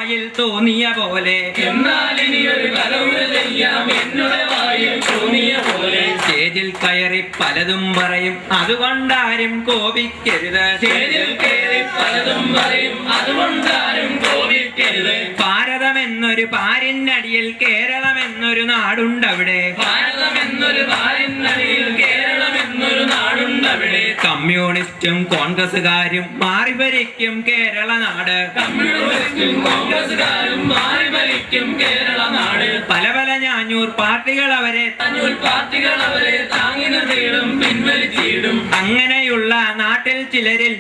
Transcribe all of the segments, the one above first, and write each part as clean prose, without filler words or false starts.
വായിൽ തോന്നിയ പോലെ, എന്നാൽ ഇനിയൊരു കലവുര ചെയ്യാം എന്നുടെ വായിൽ തോന്നിയ പോലെ. സ്റ്റേജിൽ കയറി പലതും പറയും, അതുകൊണ്ടാരും കോപിക്കരുത്. സ്റ്റേജിൽ കയറി പലതും പറയും, അതുകൊണ്ടാരും കോപിക്കരുത്. ഭാരതമെന്നൊരു പാരിനടിയിൽ കേരളമെന്നൊരു നാടുണ്ടവിടെ. ഭാരതമെന്നൊരു പാരിനടിയിൽ കേരളമെന്നൊരു നാടുണ്ടവിടെ. കമ്മ്യൂണിസ്റ്റും കോൺഗ്രസുകാരും മാറി ഭരിക്കും കേരള നാട്. കമ്മ്യൂണിസ്റ്റും കോൺഗ്രസുകാരും മാറി ഭരിക്കും കേരള നാട്. പല പല ഞാഞ്ഞൂർ പാർട്ടികൾ അവരെ താങ്ങി നിർത്തിയിടും, പിൻവലിച്ചിടും. അങ്ങനെയുള്ള നാട്ടിൽ ചിലരിൽ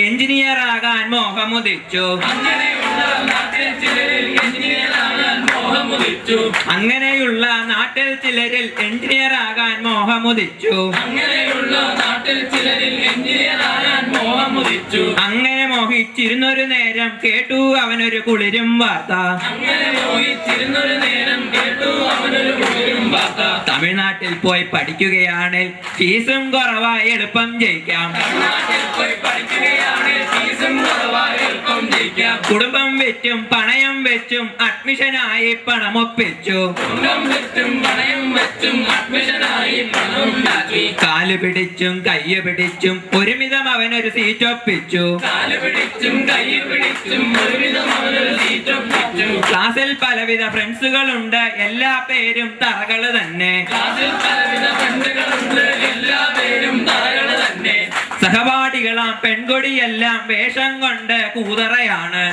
എഞ്ചിനീയറാകാൻ മോഹമുദിച്ചു. അങ്ങനെയുള്ള നാട്ടിൽ ചിലരിൽ എഞ്ചിനീയറാകാൻ മോഹമുദിച്ചു. അങ്ങനെയുള്ള നാട്ടിൽ ചിലരിൽ എഞ്ചിനീയറാകാൻ മോഹമുദിച്ചു. അങ്ങനെയുള്ള നാട്ടിൽ ചിലരിൽ എഞ്ചിനീയറാകാൻ മോഹമുദിച്ചു. അങ്ങനെ മോഹിച്ചിരുന്നൊരു നേരം കേട്ടു അവനൊരു കുളിരും വാർത്ത. അങ്ങനെ മോഹിച്ചിരുന്നൊരു നേരം കേട്ടു അവനൊരു കുളിരും വാർത്ത. തമിഴ്നാട്ടിൽ പോയി പഠിക്കുകയാണെങ്കിൽ ഫീസും കുറവായി എളുപ്പം ജയിക്കാം. തമിഴ്നാട്ടിൽ പോയി പഠിക്കുകയാണെങ്കിൽ ഫീസും കുറവായി എളുപ്പം ജയിക്കാം. കുടുംബം വെച്ചും പണയം വെച്ചും അഡ്മിഷനായി പണമൊപ്പിച്ചു. കുടുംബം വെച്ചും പണയം വെച്ചും അഡ്മിഷനായി പണം ഉണ്ടാക്കി. കാല് പിടിച്ചും കയ്യ് പിടിച്ചും ഒരുമിതം അവനൊരു സീറ്റ് ഒപ്പിച്ചു. കാല് പിടിച്ചും കൈ പിടിച്ചും ഒരുവിധം അവനൊരു സീറ്റ് ഒപ്പിച്ചു. ക്ലാസ്സിൽ പലവിധ ഫ്രണ്ട്സുകളുണ്ട്, എല്ലാ പേരും തറകള് തന്നെ. ക്ലാസ്സിൽ പലവിധ ഫ്രണ്ടുകളുണ്ട്, എല്ലാ പേരും തറകള് തന്നെ. സഹപാഠികളാം പെൺകൊടിയെല്ലാം വേഷം കൊണ്ട് കൂതറയാണ്.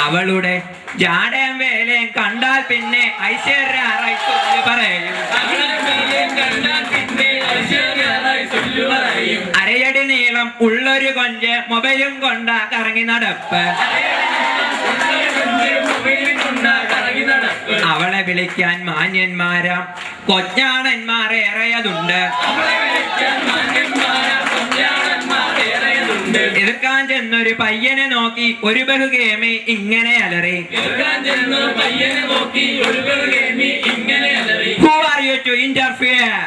അവളുടെ ജാടയും വേലയും കണ്ടാൽ പിന്നെ ഐശ്വര്യ പറയും. അരയടി നീളം ഉള്ളൊരു കൊഞ്ച് മൊബൈലും കൊണ്ട കറങ്ങി നടപ്പ്. അവളെ വിളിക്കാൻ മാന്യന്മാരാം കൊച്ചാണന്മാരേറെയതുണ്ട്. എതിർക്കാൻ ചെന്നൊരു പയ്യനെ നോക്കി ഒരു ബഹുകേമി ഇങ്ങനെ അലറി. Who are you to interfere?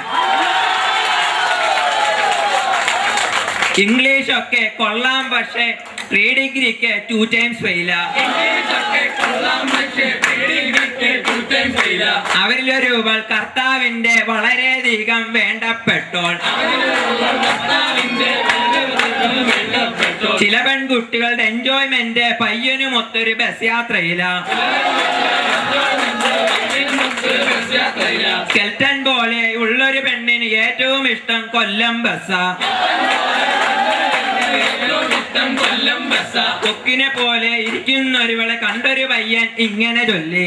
English ഒക്കെ കൊള്ളാം, പക്ഷേ പ്രീ ഡിഗ്രിക്ക് 2 times ഫെയില. അവരിലൊരുവൾ കർത്താവിന്റെ വളരെയധികം വേണ്ടപ്പെട്ടോൾ. ചില പെൺകുട്ടികളുടെ എൻജോയ്മെന്റ് പയ്യനുമൊത്തൊരു ബസ് യാത്രയില. സ്കെൽട്ടൻ പോലെ ഉള്ളൊരു പെണ്ണിന് ഏറ്റവും ഇഷ്ടം കൊല്ലം ബസ്സാ. കൊക്കിനെ പോലെ ഇരിക്കുന്നൊരുവളെ കണ്ടൊരു പയ്യൻ ഇങ്ങനെ ചൊല്ലി.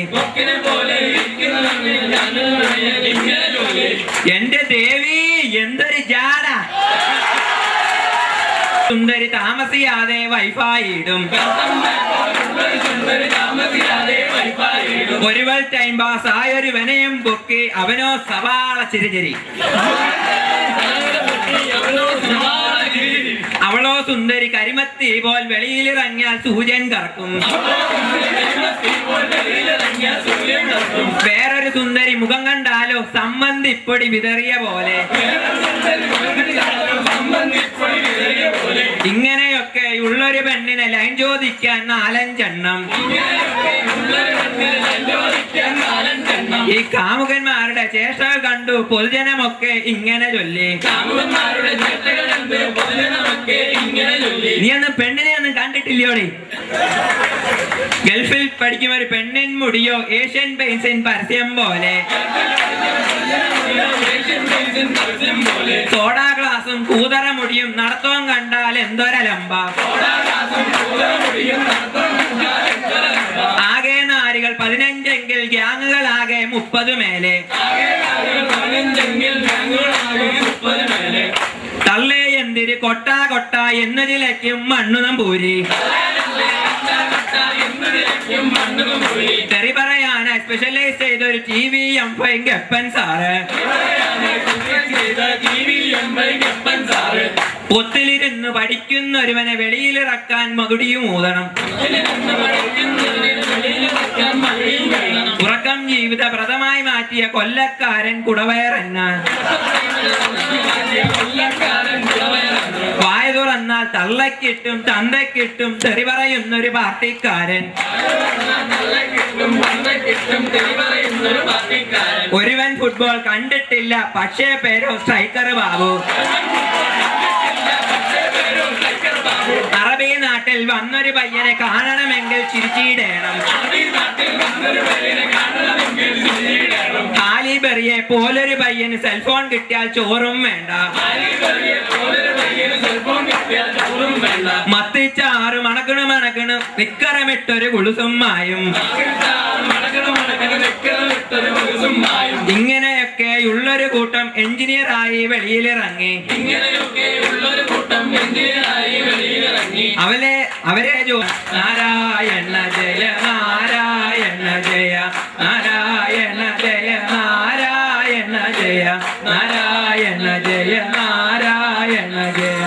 എന്റെ ദേവി എന്തൊരു ജാട. സുന്ദരി താമസിയാതെ വൈഫൈ ഇടും. ഒരുവൾ ടൈം പാസ് ആയൊരുവനെയും പൊക്കി അവനോ സവാള ചിരിചിരി. അവളോ സുന്ദരി കരിമത്തി പോൽ വെളിയിലിറങ്ങിയാൽ സൂര്യൻ കറക്കും. വേറൊരു സുന്ദരി മുഖം കണ്ടാലോ സമ്മന്തിപ്പൊടി വിതറിയ പോലെ. ഇങ്ങനെയൊക്കെ ഉള്ളൊരു പെണ്ണിനെ ലൈൻ ചോദിക്കാൻ 4-5 എണ്ണം. ഈ കാമുകന്മാരുടെ ചേഷ്ടകൾ കണ്ടു പൊതുജനമൊക്കെ ഇങ്ങനെ ചൊല്ലി. നീ ഒന്നും പെണ്ണിനെ ഒന്നും കണ്ടിട്ടില്ലയോടി? ഗൾഫിൽ പഠിക്കും ഒരു പെണ്ണിൻ മുടിയോ ഏഷ്യൻ പെയിന്റ്സിൻ പരസ്യം പോലെ. സോഡാ ഗ്ലാസും കൂതറ മുടിയും നടത്തോം കണ്ടാൽ എന്തൊരലമ്പ. ആകെ നാരികൾ 15 ഗ്യാങ്ങുകളാകെ 30 മേലെ. തള്ളേ എന്തിരി കൊട്ടാ കൊട്ട എന്നതിലേക്കും മണ്ണു നമ്പൂരി. തെറി പറയാനായി സ്പെഷ്യലൈസ് ചെയ്തൊരു TVM5 ഗപ്പൻ സാറ്. ഒത്തിലിരുന്ന് പഠിക്കുന്നൊരുവനെ വെളിയിലിറക്കാൻ മകുടിയും ഊതണം. ഉറക്കം ജീവിതപ്രദമായി മാറ്റിയ കൊല്ലക്കാരൻ കുടവയറെന്ന. വായ തുറ വന്നാൽ തള്ളക്കിട്ടും തന്തക്കിട്ടും തെറി പറയുന്നൊരു പാർട്ടിക്കാരൻ. ഒരുവൻ ഫുട്ബോൾ കണ്ടിട്ടില്ല, പക്ഷേ പേരോ സ്ട്രൈക്കർ ബാബു. അറബി നാട്ടിൽ വന്നൊരു പയ്യനെ കാണണമെങ്കിൽ ചിരിച്ചിടണം. ഹാലിബെറിയെ പോലൊരു പയ്യന് സെൽഫോൺ കിട്ടിയാൽ ചോറും വേണ്ട. മത്തിച്ചാറ് മണക്കണു മണക്കണു നിക്കറമിട്ടൊരു കുളുസുമ്മായും. ഇങ്ങനെയൊക്കെയുള്ളൊരു കൂട്ടം എഞ്ചിനീയറായി വെളിയിലിറങ്ങി. അവരെ നാരായണ ജയ നാരായണ ജയ നാരായണ ജയ നാരായണ ജയ നാരായണ ജയ നാരായണ ജയ.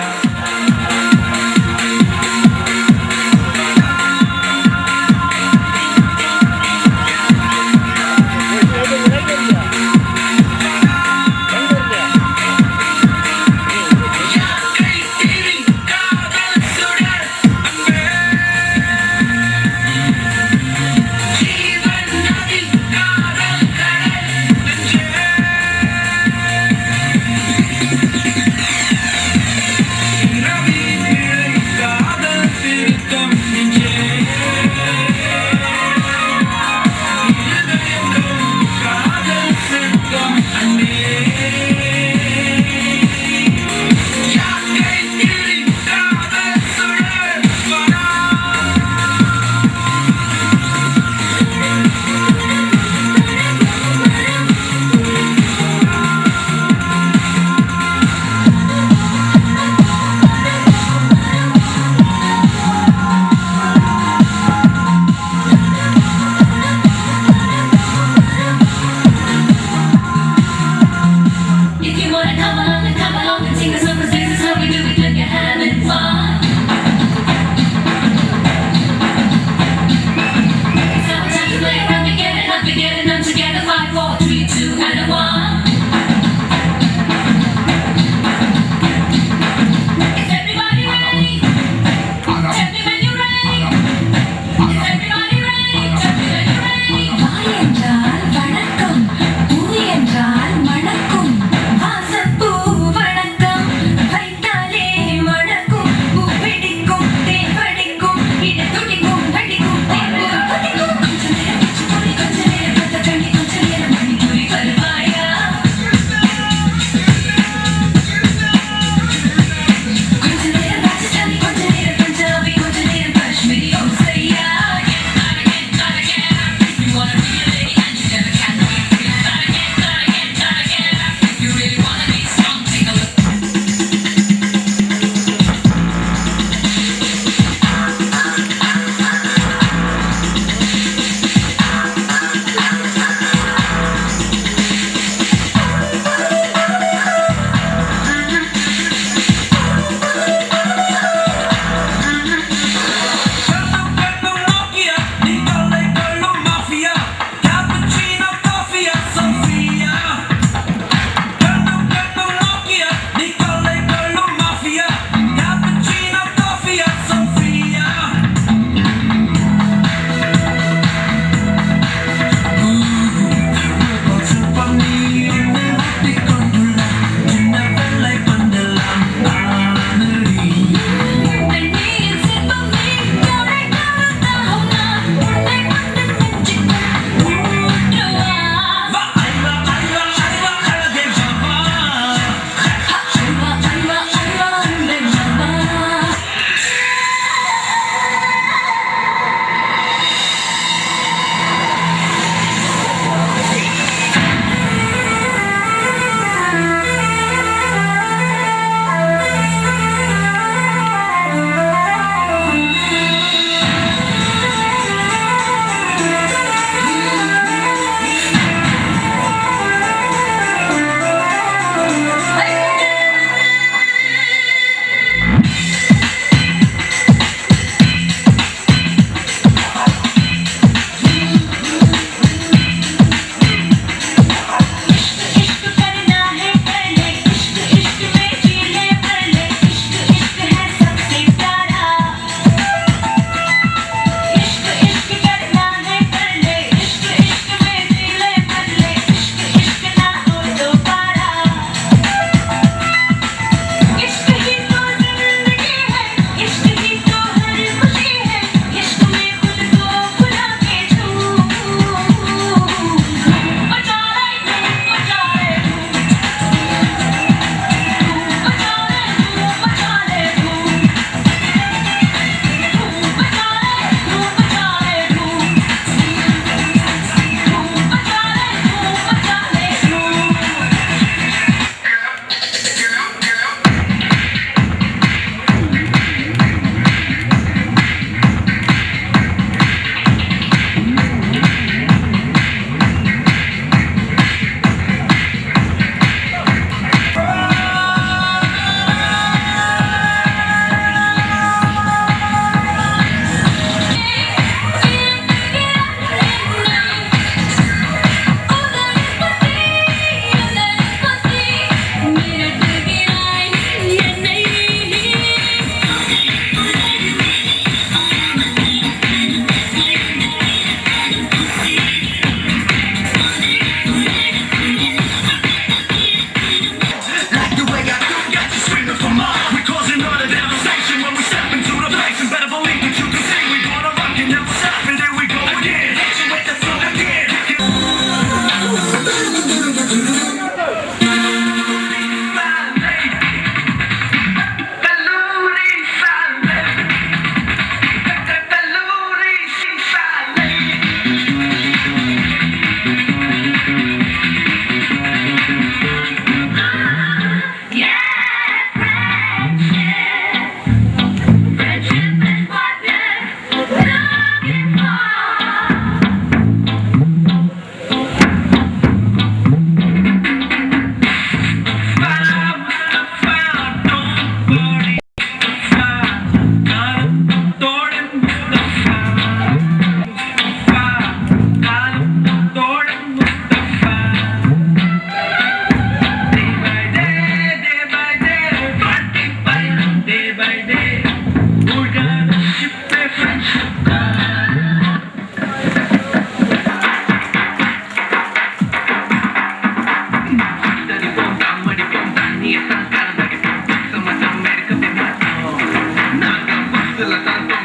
ഇതില്ല